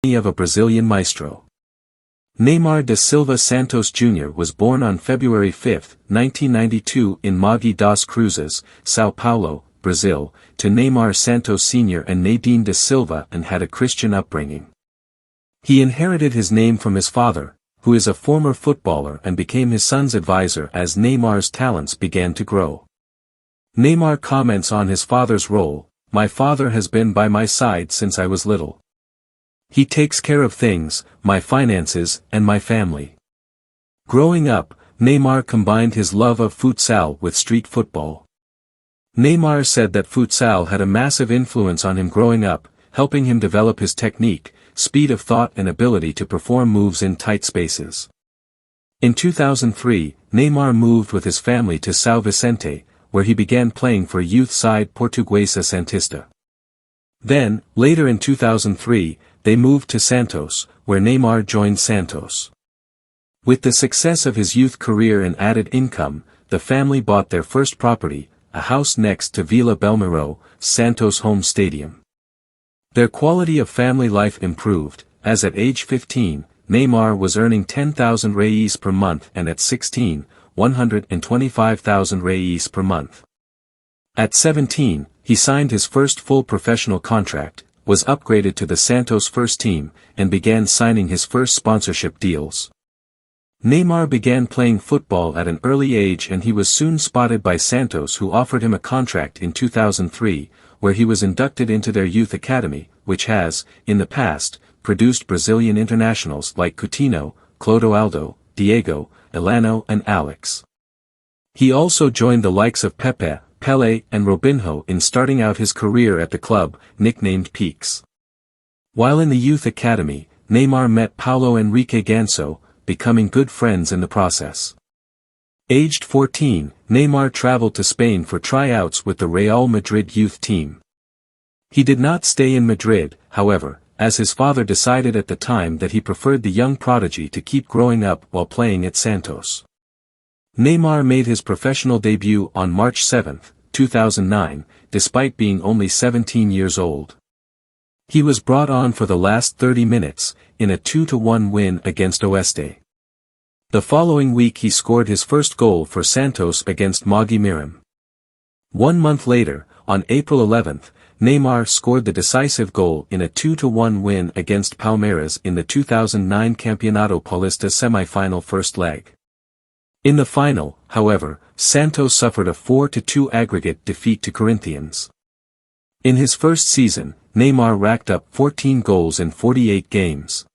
of a Brazilian maestro. Neymar da Silva Santos Jr. was born on February 5, 1992 in Mogi das Cruzes, São Paulo, Brazil, to Neymar Santos Sr. and Nadine da Silva and had a Christian upbringing. He inherited his name from his father, who is a former footballer, and became his son's advisor as Neymar's talents began to grow. Neymar comments on his father's role: "My father has been by my side since I was little. He takes care of things, my finances, and my family." Growing up, Neymar combined his love of futsal with street football. Neymar said that futsal had a massive influence on him growing up, helping him develop his technique, speed of thought and ability to perform moves in tight spaces. In 2003, Neymar moved with his family to São Vicente, where he began playing for youth side Portuguesa Santista. Then, later in 2003, they moved to Santos, where Neymar joined Santos. With the success of his youth career and added income, the family bought their first property, a house next to Vila Belmiro, Santos' home stadium. Their quality of family life improved, as at age 15, Neymar was earning 10,000 reais per month and at 16, 125,000 reais per month. At 17, he signed his first full professional contract, was upgraded to the Santos first team, and began signing his first sponsorship deals. Neymar began playing football at an early age, and he was soon spotted by Santos, who offered him a contract in 2003, where he was inducted into their youth academy, which has, in the past, produced Brazilian internationals like Coutinho, Clodoaldo, Diego, Elano and Alex. He also joined the likes of Pepe, Pelé and Robinho in starting out his career at the club, nicknamed Peaks. While in the youth academy, Neymar met Paulo Henrique Ganso, becoming good friends in the process. Aged 14, Neymar traveled to Spain for tryouts with the Real Madrid youth team. He did not stay in Madrid, however, as his father decided at the time that he preferred the young prodigy to keep growing up while playing at Santos. Neymar made his professional debut on March 7, 2009, despite being only 17 years old. He was brought on for the last 30 minutes, in a 2-1 win against Oeste. The following week he scored his first goal for Santos against Mogi Mirim. 1 month later, on April 11, Neymar scored the decisive goal in a 2-1 win against Palmeiras in the 2009 Campeonato Paulista semi-final first leg. In the final, however, Santos suffered a 4-2 aggregate defeat to Corinthians. In his first season, Neymar racked up 14 goals in 48 games.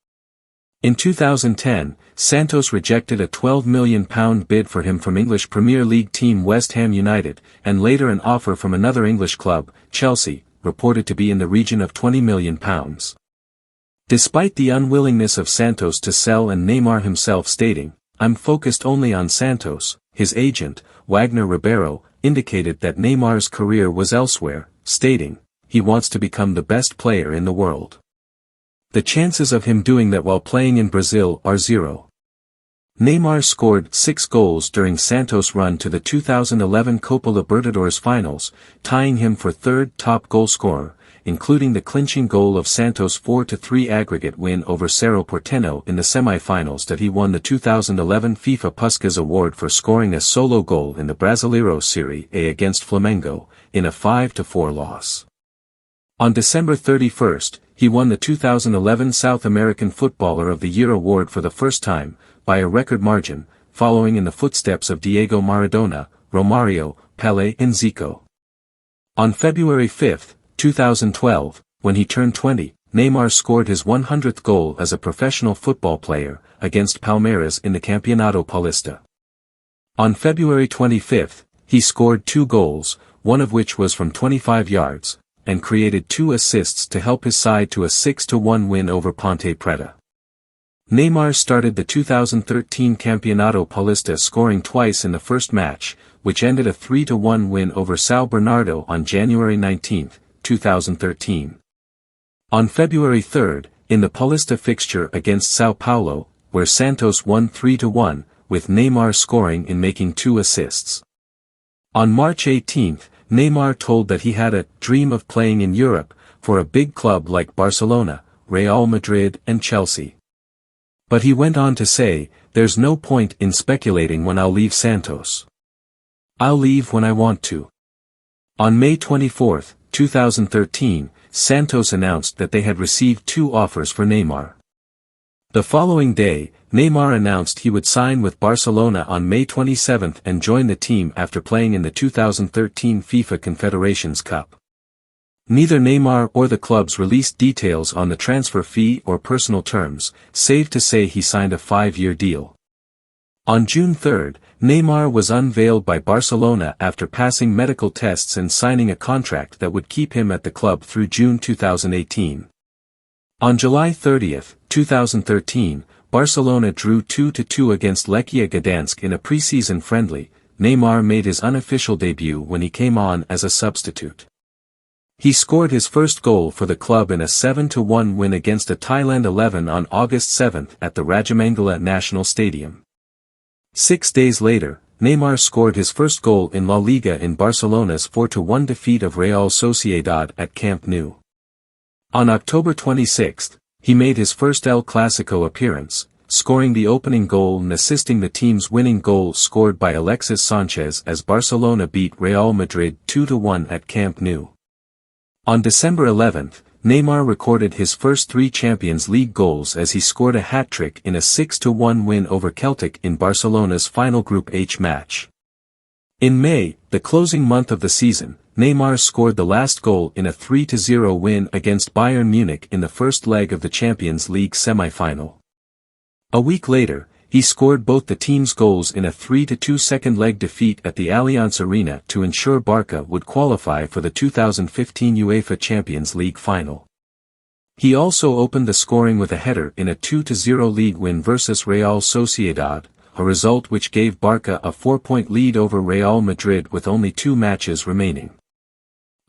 In 2010, Santos rejected a £12 million bid for him from English Premier League team West Ham United, and later an offer from another English club, Chelsea, reported to be in the region of £20 million. Despite the unwillingness of Santos to sell and Neymar himself stating, "I'm focused only on Santos," his agent, Wagner Ribeiro, indicated that Neymar's career was elsewhere, stating, "He wants to become the best player in the world. The chances of him doing that while playing in Brazil are zero." Neymar scored 6 goals during Santos' run to the 2011 Copa Libertadores finals, tying him for third top goalscorer, including the clinching goal of Santos' 4-3 aggregate win over Cerro Porteño in the semi-finals that he won the 2011 FIFA Puskás Award for scoring a solo goal in the Brasileiro Serie A against Flamengo, in a 5-4 loss. On December 31, he won the 2011 South American Footballer of the Year award for the first time, by a record margin, following in the footsteps of Diego Maradona, Romario, Pelé and Zico. On February 5, 2012, when he turned 20, Neymar scored his 100th goal as a professional football player, against Palmeiras in the Campeonato Paulista. On February 25, he scored 2 goals, one of which was from 25 yards, and created 2 assists to help his side to a 6-1 win over Ponte Preta. Neymar started the 2013 Campeonato Paulista scoring twice in the first match, which ended a 3-1 win over São Bernardo on January 19, 2013. On February 3, in the Paulista fixture against São Paulo, where Santos won 3-1, with Neymar scoring and making 2 assists. On March 18, Neymar told that he had a dream of playing in Europe, for a big club like Barcelona, Real Madrid and Chelsea. But he went on to say, "There's no point in speculating when I'll leave Santos. I'll leave when I want to." On May 24, 2013, Santos announced that they had received 2 offers for Neymar. The following day, Neymar announced he would sign with Barcelona on May 27 and join the team after playing in the 2013 FIFA Confederations Cup. Neither Neymar or the clubs released details on the transfer fee or personal terms, save to say he signed a 5-year deal. On June 3, Neymar was unveiled by Barcelona after passing medical tests and signing a contract that would keep him at the club through June 2018. On July 30, 2013, Barcelona drew 2-2 against Lechia Gdansk in a pre-season friendly. Neymar made his unofficial debut when he came on as a substitute. He scored his first goal for the club in a 7-1 win against a Thailand 11 on August 7 at the Rajamangala National Stadium. 6 days later, Neymar scored his first goal in La Liga in Barcelona's 4-1 defeat of Real Sociedad at Camp Nou. On October 26, he made his first El Clasico appearance, scoring the opening goal and assisting the team's winning goal scored by Alexis Sanchez as Barcelona beat Real Madrid 2-1 at Camp Nou. On December 11, Neymar recorded his first 3 Champions League goals as he scored a hat-trick in a 6-1 win over Celtic in Barcelona's final Group H match. In May, the closing month of the season, Neymar scored the last goal in a 3-0 win against Bayern Munich in the first leg of the Champions League semi-final. A week later, he scored both the team's goals in a 3-2 second-leg defeat at the Allianz Arena to ensure Barca would qualify for the 2015 UEFA Champions League final. He also opened the scoring with a header in a 2-0 league win versus Real Sociedad, a result which gave Barca a 4-point lead over Real Madrid with only 2 matches remaining.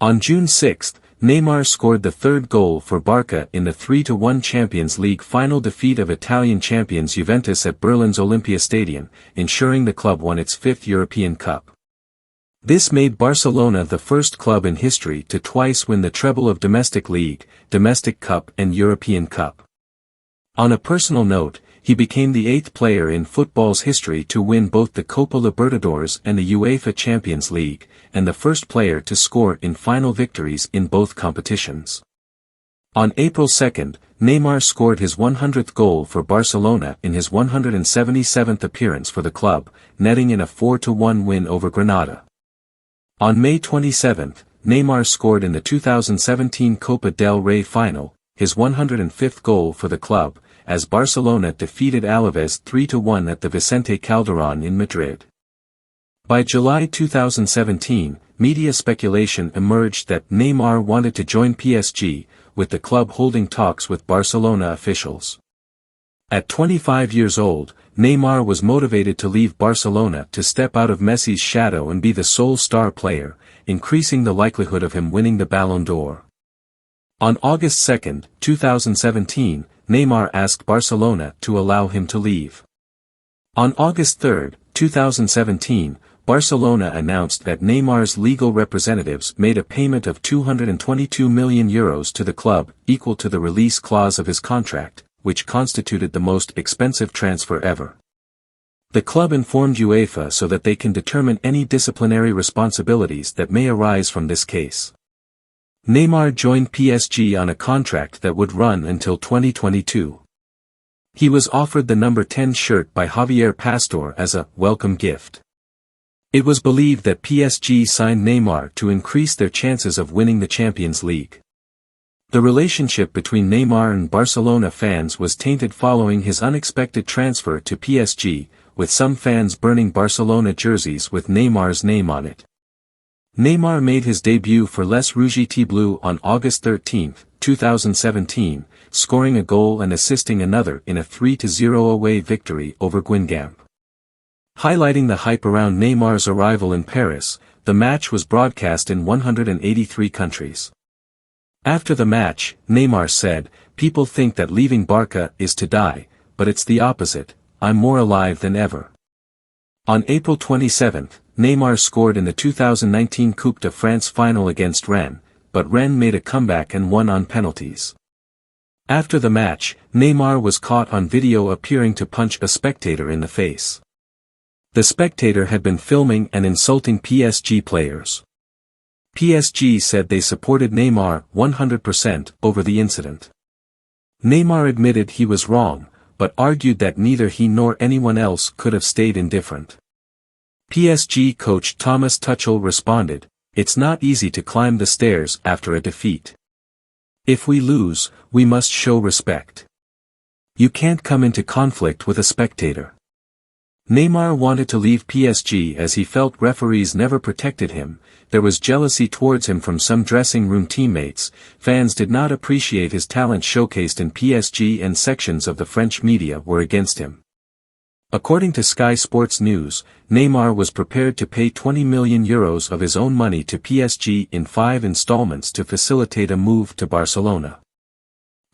On June 6, Neymar scored the 3rd goal for Barca in the 3-1 Champions League final defeat of Italian champions Juventus at Berlin's Olympia Stadium, ensuring the club won its 5th European Cup. This made Barcelona the first club in history to twice win the treble of Domestic League, Domestic Cup and European Cup. On a personal note, he became the 8th player in football's history to win both the Copa Libertadores and the UEFA Champions League, and the first player to score in final victories in both competitions. On April 2, Neymar scored his 100th goal for Barcelona in his 177th appearance for the club, netting in a 4-1 win over Granada. On May 27, Neymar scored in the 2017 Copa del Rey final, his 105th goal for the club, as Barcelona defeated Alaves 3-1 at the Vicente Calderón in Madrid. By July 2017, media speculation emerged that Neymar wanted to join PSG, with the club holding talks with Barcelona officials. At 25 years old, Neymar was motivated to leave Barcelona to step out of Messi's shadow and be the sole star player, increasing the likelihood of him winning the Ballon d'Or. On August 2, 2017, Neymar asked Barcelona to allow him to leave. On August 3, 2017, Barcelona announced that Neymar's legal representatives made a payment of €222 million to the club, equal to the release clause of his contract, which constituted the most expensive transfer ever. The club informed UEFA so that they can determine any disciplinary responsibilities that may arise from this case. Neymar joined PSG on a contract that would run until 2022. He was offered the number 10 shirt by Javier Pastor as a welcome gift. It was believed that PSG signed Neymar to increase their chances of winning the Champions League. The relationship between Neymar and Barcelona fans was tainted following his unexpected transfer to PSG, with some fans burning Barcelona jerseys with Neymar's name on it. Neymar made his debut for Les Rouges et Bleus on August 13, 2017, scoring a goal and assisting another in a 3-0 away victory over Guingamp. Highlighting the hype around Neymar's arrival in Paris, the match was broadcast in 183 countries. After the match, Neymar said, "People think that leaving Barca is to die, but it's the opposite, I'm more alive than ever." On April 27, Neymar scored in the 2019 Coupe de France final against Rennes, but Rennes made a comeback and won on penalties. After the match, Neymar was caught on video appearing to punch a spectator in the face. The spectator had been filming and insulting PSG players. PSG said they supported Neymar 100% over the incident. Neymar admitted he was wrong, but argued that neither he nor anyone else could have stayed indifferent. PSG coach Thomas Tuchel responded, "It's not easy to climb the stairs after a defeat. If we lose, we must show respect. You can't come into conflict with a spectator." Neymar wanted to leave PSG as he felt referees never protected him. There was jealousy towards him from some dressing room teammates. Fans did not appreciate his talent showcased in PSG, and sections of the French media were against him. According to Sky Sports News, Neymar was prepared to pay €20 million of his own money to PSG in 5 installments to facilitate a move to Barcelona.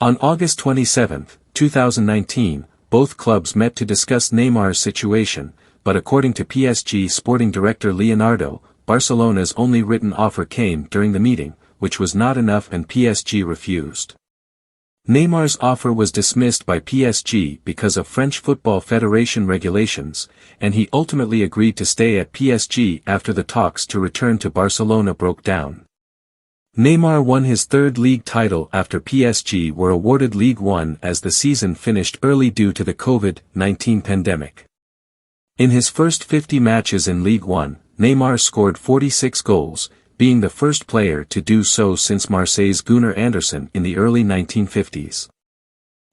On August 27, 2019, both clubs met to discuss Neymar's situation, but according to PSG sporting director Leonardo, Barcelona's only written offer came during the meeting, which was not enough, and PSG refused. Neymar's offer was dismissed by PSG because of French Football Federation regulations, and he ultimately agreed to stay at PSG after the talks to return to Barcelona broke down. Neymar won his third league title after PSG were awarded Ligue 1 as the season finished early due to the COVID-19 pandemic. In his first 50 matches in Ligue 1, Neymar scored 46 goals, being the first player to do so since Marseille's Gunnar Andersson in the early 1950s.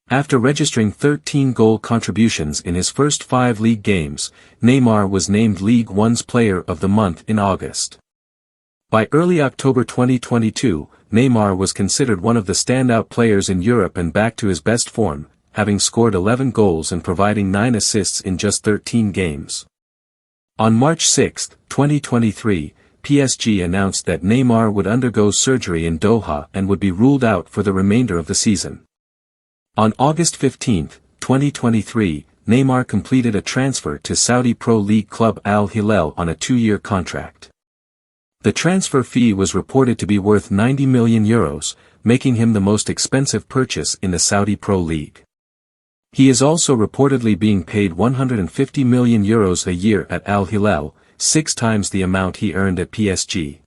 After registering 13 goal contributions in his first 5 league games, Neymar was named Ligue 1's Player of the Month in August. By early October 2022, Neymar was considered one of the standout players in Europe and back to his best form, having scored 11 goals and providing 9 assists in just 13 games. On March 6, 2023, PSG announced that Neymar would undergo surgery in Doha and would be ruled out for the remainder of the season. On August 15, 2023, Neymar completed a transfer to Saudi Pro League club Al Hilal on a 2-year contract. The transfer fee was reported to be worth €90 million, making him the most expensive purchase in the Saudi Pro League. He is also reportedly being paid €150 million a year at Al Hilal, 6 times the amount he earned at PSG.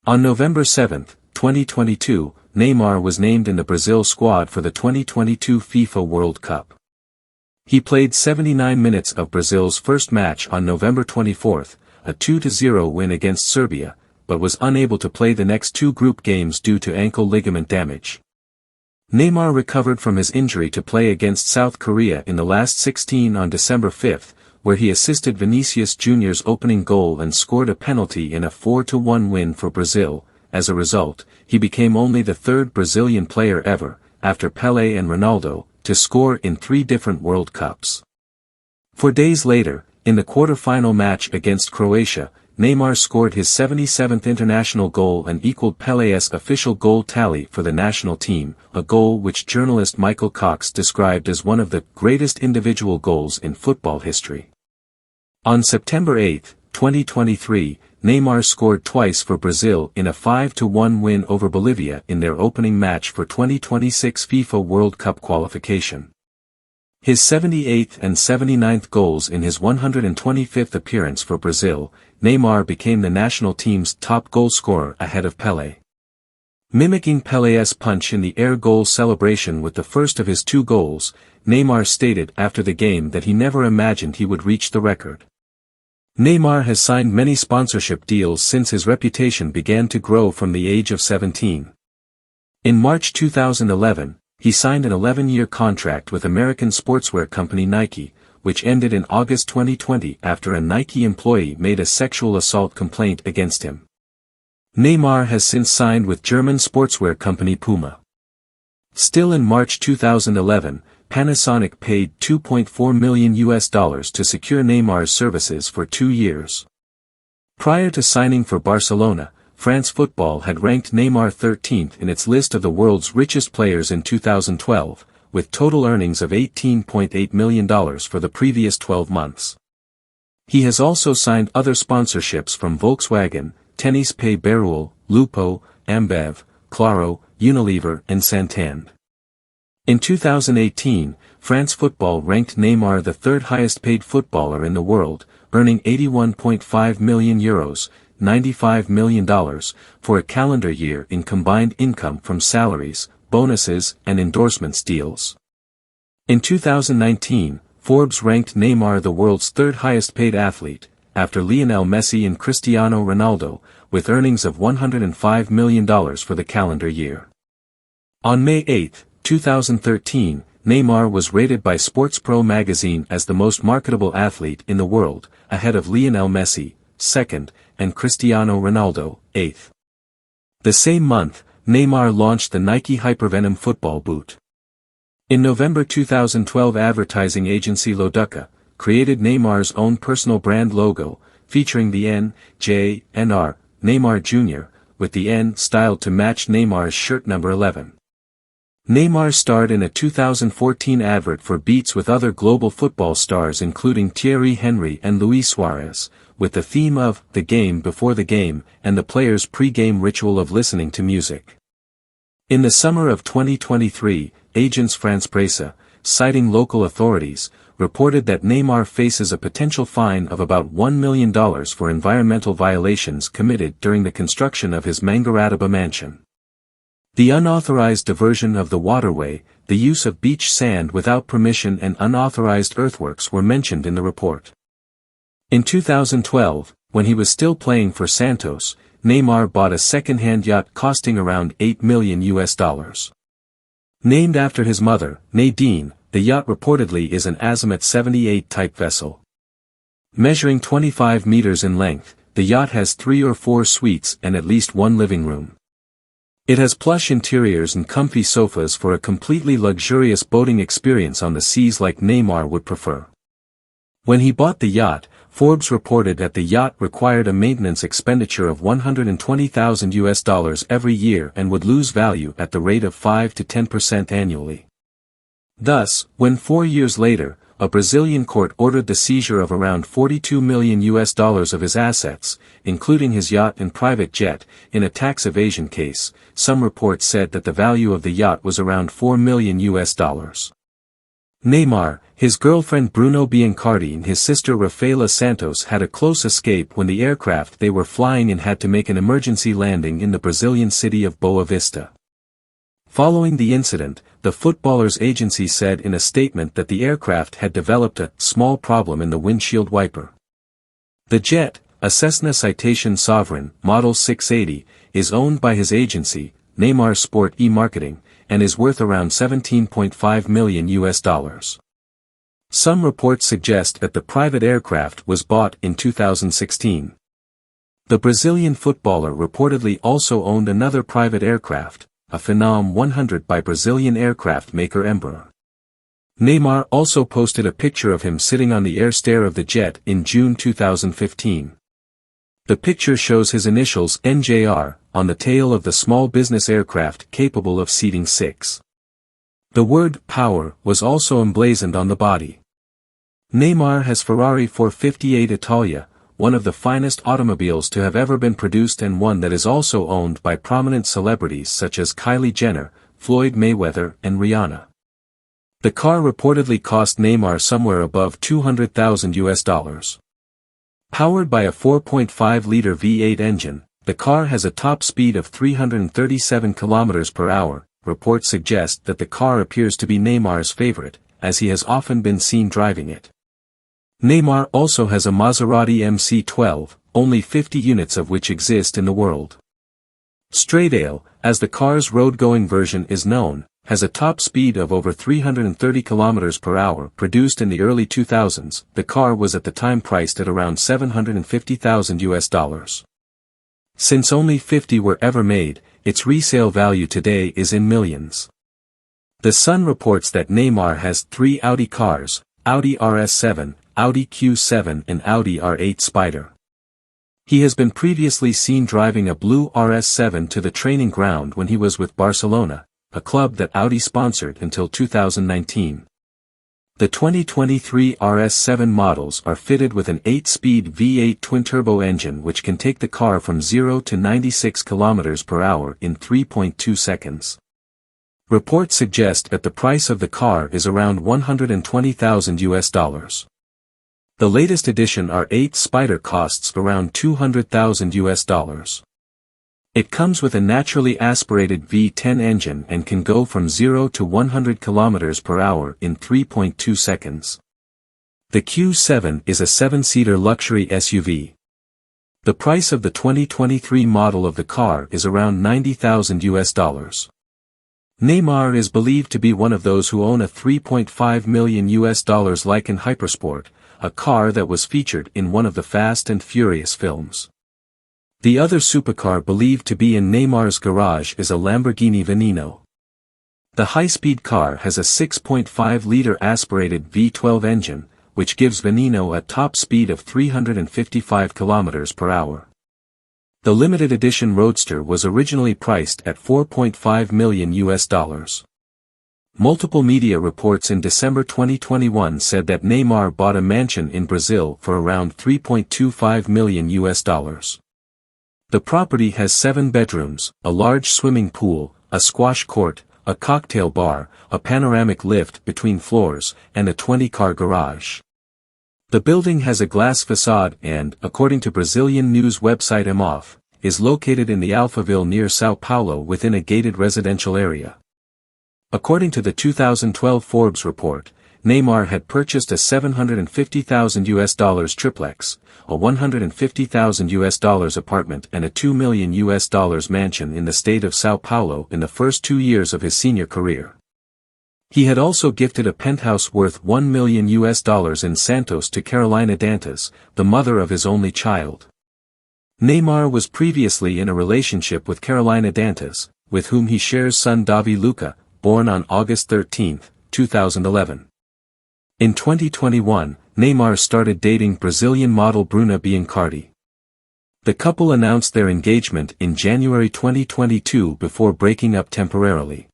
On November 7, 2022, Neymar was named in the Brazil squad for the 2022 FIFA World Cup. He played 79 minutes of Brazil's first match on November 24, a 2-0 win against Serbia, but was unable to play the next 2 group games due to ankle ligament damage. Neymar recovered from his injury to play against South Korea in the last 16 on December 5, where he assisted Vinicius Jr.'s opening goal and scored a penalty in a 4-1 win for Brazil. As a result, he became only the 3rd Brazilian player ever, after Pelé and Ronaldo, to score in 3 different World Cups. 4 days later, in the quarter-final match against Croatia, Neymar scored his 77th international goal and equaled Pelé's official goal tally for the national team, a goal which journalist Michael Cox described as one of the greatest individual goals in football history. On September 8, 2023, Neymar scored twice for Brazil in a 5-1 win over Bolivia in their opening match for 2026 FIFA World Cup qualification. His 78th and 79th goals in his 125th appearance for Brazil, Neymar became the national team's top goal scorer ahead of Pelé. Mimicking Pelé's punch in the air goal celebration with the first of his 2 goals, Neymar stated after the game that he never imagined he would reach the record. Neymar has signed many sponsorship deals since his reputation began to grow from the age of 17. In March 2011, he signed an 11-year contract with American sportswear company Nike, which ended in August 2020 after a Nike employee made a sexual assault complaint against him. Neymar has since signed with German sportswear company Puma. Still in March 2011, Panasonic paid $2.4 million to secure Neymar's services for 2 years. Prior to signing for Barcelona, France Football had ranked Neymar 13th in its list of the world's richest players in 2012, with total earnings of $18.8 million for the previous 12 months. He has also signed other sponsorships from Volkswagen, Tennis Pay Beruel, Lupo, Ambev, Claro, Unilever and Santander. In 2018, France Football ranked Neymar the third highest paid footballer in the world, earning €81.5 million, $95 million, for a calendar year in combined income from salaries, bonuses, and endorsements deals. In 2019, Forbes ranked Neymar the world's third highest paid athlete, after Lionel Messi and Cristiano Ronaldo, with earnings of $105 million for the calendar year. On May 8, 2013, Neymar was rated by SportsPro magazine as the most marketable athlete in the world, ahead of Lionel Messi, second, and Cristiano Ronaldo, eighth. The same month, Neymar launched the Nike Hypervenom football boot. In November 2012, advertising agency Loduca created Neymar's own personal brand logo, featuring the N, J, and R, Neymar Jr., with the N styled to match Neymar's shirt number 11. Neymar starred in a 2014 advert for Beats with other global football stars including Thierry Henry and Luis Suarez, with the theme of "The Game Before the Game" and the player's pre-game ritual of listening to music. In the summer of 2023, Agence France-Presse, citing local authorities, reported that Neymar faces a potential fine of about $1 million for environmental violations committed during the construction of his Mangaratiba mansion. The unauthorized diversion of the waterway, the use of beach sand without permission, and unauthorized earthworks were mentioned in the report. In 2012, when he was still playing for Santos, Neymar bought a second-hand yacht costing around $8 million. Named after his mother, Nadine, the yacht reportedly is an Azimuth 78 type vessel. Measuring 25 meters in length, the yacht has 3 or 4 suites and at least one living room. It has plush interiors and comfy sofas for a completely luxurious boating experience on the seas like Neymar would prefer. When he bought the yacht, Forbes reported that the yacht required a maintenance expenditure of $120,000 every year and would lose value at the rate of 5 to 10% annually. Thus, when 4 years later, a Brazilian court ordered the seizure of around $42 million of his assets, including his yacht and private jet, in a tax evasion case, some reports said that the value of the yacht was around $4 million. Neymar, his girlfriend Bruno Biancardi and his sister Rafaela Santos had a close escape when the aircraft they were flying in had to make an emergency landing in the Brazilian city of Boa Vista. Following the incident, the footballer's agency said in a statement that the aircraft had developed a small problem in the windshield wiper. The jet, a Cessna Citation Sovereign, Model 680, is owned by his agency, Neymar Sport E-Marketing, and is worth around $17.5 million. Some reports suggest that the private aircraft was bought in 2016. The Brazilian footballer reportedly also owned another private aircraft, a Phenom 100 by Brazilian aircraft maker Embraer. Neymar also posted a picture of him sitting on the air stair of the jet in June 2015. The picture shows his initials NJR on the tail of the small business aircraft capable of seating 6. The word "power" was also emblazoned on the body. Neymar has Ferrari 458 Italia, one of the finest automobiles to have ever been produced and one that is also owned by prominent celebrities such as Kylie Jenner, Floyd Mayweather, and Rihanna. The car reportedly cost Neymar somewhere above $200,000. Powered by a 4.5-liter V8 engine, the car has a top speed of 337 km per hour. Reports suggest that the car appears to be Neymar's favorite, as he has often been seen driving it. Neymar also has a Maserati MC12, only 50 units of which exist in the world. Straydale, as the car's road-going version is known, has a top speed of over 330 km per hour. Produced in the early 2000s, the car was at the time priced at around $750,000. Since only 50 were ever made, its resale value today is in millions. The Sun reports that Neymar has 3 Audi cars, Audi RS7, Audi Q7 and Audi R8 Spider. He has been previously seen driving a blue RS7 to the training ground when he was with Barcelona, a club that Audi sponsored until 2019. The 2023 RS7 models are fitted with an 8-speed V8 twin-turbo engine which can take the car from 0 to 96 km per hour in 3.2 seconds. Reports suggest that the price of the car is around $120,000. The latest edition R8 Spider costs around $200,000. It comes with a naturally aspirated V10 engine and can go from 0 to 100 km per hour in 3.2 seconds. The Q7 is a 7-seater luxury SUV. The price of the 2023 model of the car is around $90,000. Neymar is believed to be one of those who own a $3.5 million Lykan Hypersport, a car that was featured in one of the Fast and Furious films. The other supercar believed to be in Neymar's garage is a Lamborghini Veneno. The high-speed car has a 6.5-liter aspirated V12 engine, which gives Veneno a top speed of 355 km per hour. The limited edition Roadster was originally priced at $4.5 million. Multiple media reports in December 2021 said that Neymar bought a mansion in Brazil for around $3.25 million. The property has 7 bedrooms, a large swimming pool, a squash court, a cocktail bar, a panoramic lift between floors, and a 20-car garage. The building has a glass facade and, according to Brazilian news website Emof, is located in the Alphaville near São Paulo within a gated residential area. According to the 2012 Forbes report, Neymar had purchased a $750,000 triplex, a $150,000 apartment and a $2 million mansion in the state of São Paulo in the first 2 years of his senior career. He had also gifted a penthouse worth $1 million in Santos to Carolina Dantas, the mother of his only child. Neymar was previously in a relationship with Carolina Dantas, with whom he shares son Davi Luca, born on August 13, 2011. In 2021, Neymar started dating Brazilian model Bruna Biancardi. The couple announced their engagement in January 2022 before breaking up temporarily.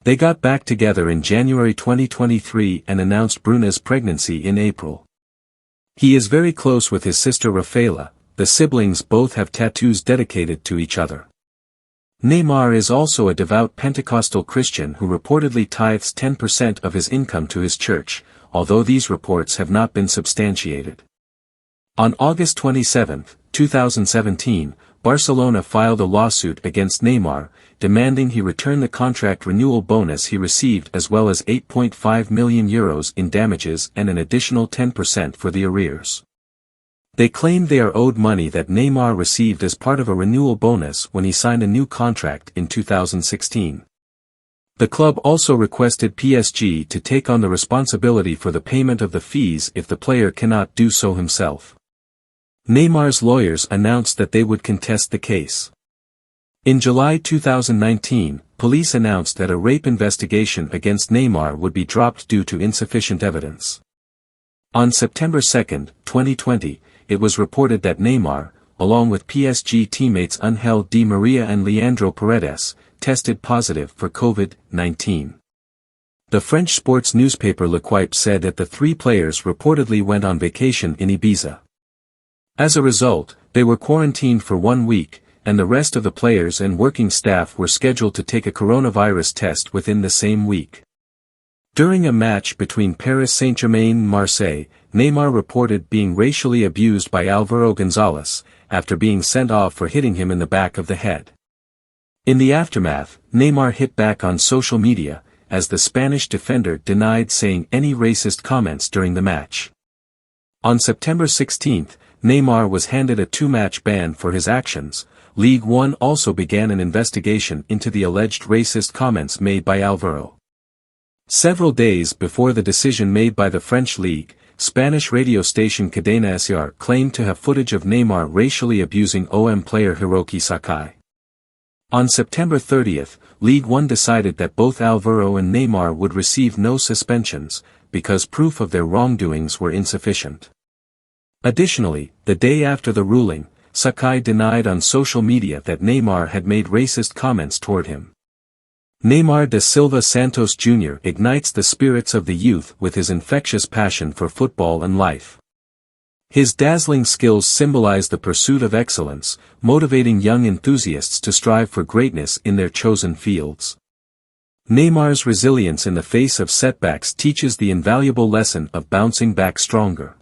They got back together in January 2023 and announced Bruna's pregnancy in April. He is very close with his sister Rafaela. The siblings both have tattoos dedicated to each other. Neymar is also a devout Pentecostal Christian who reportedly tithes 10% of his income to his church, although these reports have not been substantiated. On August 27, 2017, Barcelona filed a lawsuit against Neymar, demanding he return the contract renewal bonus he received as well as €8.5 million in damages and an additional 10% for the arrears. They claim they are owed money that Neymar received as part of a renewal bonus when he signed a new contract in 2016. The club also requested PSG to take on the responsibility for the payment of the fees if the player cannot do so himself. Neymar's lawyers announced that they would contest the case. In July 2019, police announced that a rape investigation against Neymar would be dropped due to insufficient evidence. On September 2, 2020, it was reported that Neymar, along with PSG teammates Ángel Di Maria and Leandro Paredes, tested positive for COVID-19. The French sports newspaper L'Equipe said that the 3 players reportedly went on vacation in Ibiza. As a result, they were quarantined for 1 week, and the rest of the players and working staff were scheduled to take a coronavirus test within the same week. During a match between Paris Saint-Germain and Marseille, Neymar reported being racially abused by Álvaro González, after being sent off for hitting him in the back of the head. In the aftermath, Neymar hit back on social media, as the Spanish defender denied saying any racist comments during the match. On September 16, Neymar was handed a 2-match ban for his actions. Ligue 1 also began an investigation into the alleged racist comments made by Álvaro. Several days before the decision made by the French league, Spanish radio station Cadena SR claimed to have footage of Neymar racially abusing OM player Hiroki Sakai. On September 30, Ligue 1 decided that both Álvaro and Neymar would receive no suspensions, because proof of their wrongdoings were insufficient. Additionally, the day after the ruling, Sakai denied on social media that Neymar had made racist comments toward him. Neymar da Silva Santos Jr. ignites the spirits of the youth with his infectious passion for football and life. His dazzling skills symbolize the pursuit of excellence, motivating young enthusiasts to strive for greatness in their chosen fields. Neymar's resilience in the face of setbacks teaches the invaluable lesson of bouncing back stronger.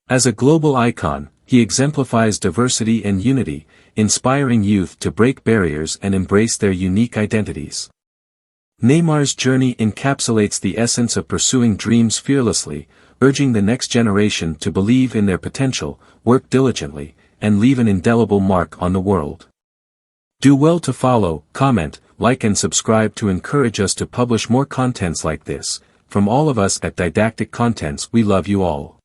As a global icon, he exemplifies diversity and unity, inspiring youth to break barriers and embrace their unique identities. Neymar's journey encapsulates the essence of pursuing dreams fearlessly, urging the next generation to believe in their potential, work diligently, and leave an indelible mark on the world. Do well to follow, comment, like and subscribe to encourage us to publish more contents like this. From all of us at Didactic Contents, we love you all.